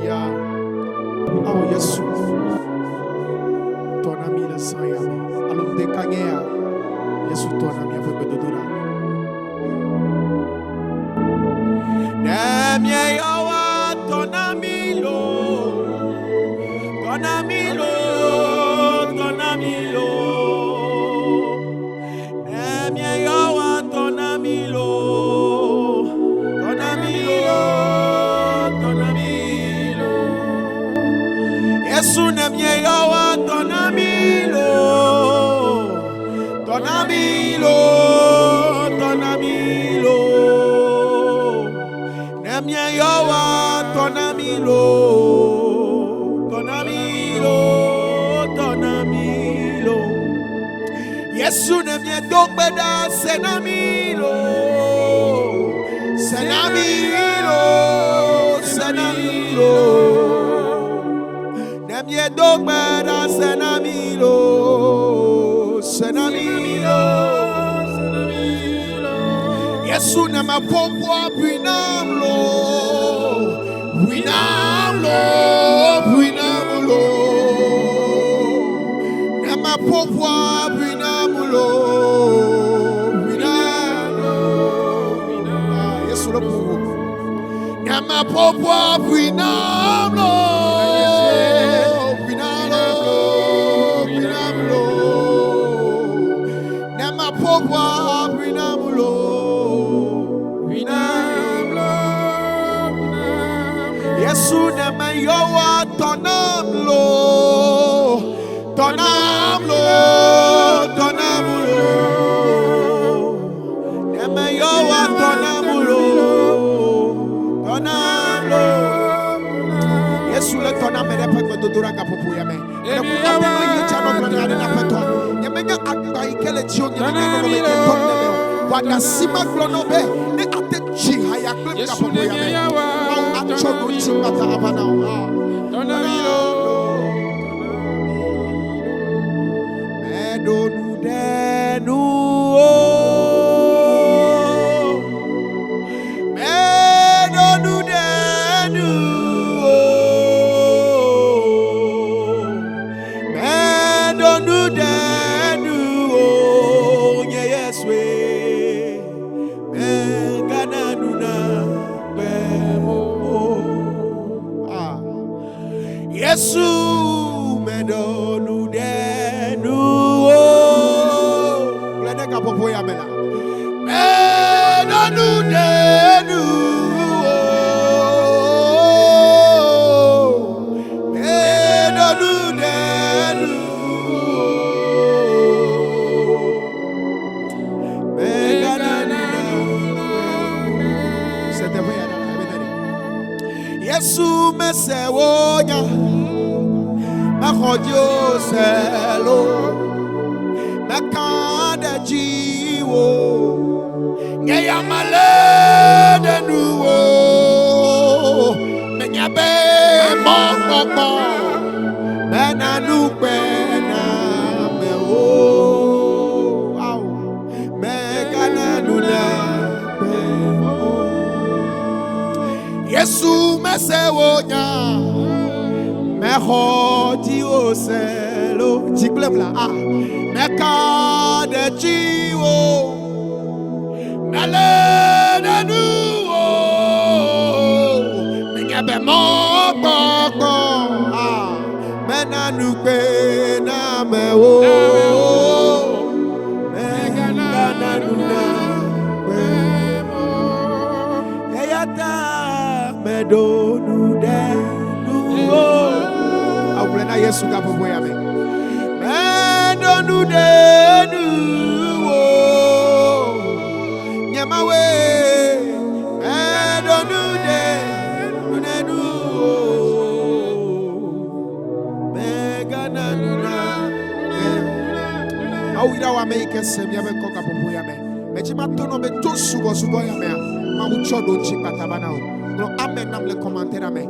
Oh, yes. Tonami la sayame. Alum de kagea. Yesu tonami afebedodura. Nemye yawa tonamilo. Tonamilo. Tonamilo. Nemye yawa tonamilo. Tonamilo. Tonamilo. Yesu nemye yawa tonamilo. Tonamilo. Tonamilo. Nemye yawa tonamilo. Tonamilo. Tonamilo. Yesu nemye dogbeda senamilo. Senamilo. Senamilo. Nemye dogbeda senamilo. Senamilo. Yesu nema popwa binamlo. Binamlo. Binamlo. Nema popwa binamlo. Binamlo. Yesu lo popwa. Nema popwa binamlo. Binamlo. Binamlo. Nema popwa binamlo. Yesu nema yowa tonamlo. Tonamlo. Tonamlo. Nema yowa tonamlo. Tonamlo. Yesu le tonamere pekwe dodora kapopo yame. Ele kuwa yechano glonade na peton. Yemenya agba ikele chio nyemenya no meke tonne. Wada sima glonobe ne atechi haya klem kapopo yame. Chogo chingata abana. Tonamilo. Medonu denu. Medonu denu. Medonu denu. Yes we. Megananuna. Yesu medonu denu. Blende kapopo ya mela. Medonu denu. Medonu denu. Yesu mesewonya. Makodio selo. Makanda jiwo. Ngeya malede nuwo. Menyabe mokoko. Mena nupe na mewo. Megana nuna mewo. Yesu mesewonya. Mekodio selo. Jiklem la Meka de jiwo. Malede nuwo. Menyabe mokoko. Mena nupe na mewo. Megana nuna mewo. Eyata medonu denuwo. Awulena Yesu kapopo yame. Medonu denuwo. Nyamawe. Medonu denuwo. Megana nuna. Awira wa make sem yabe koka popo yame. Mechima tono be to subo yame. Ma uchodo chipata bana. No amen nam le commentaire ame.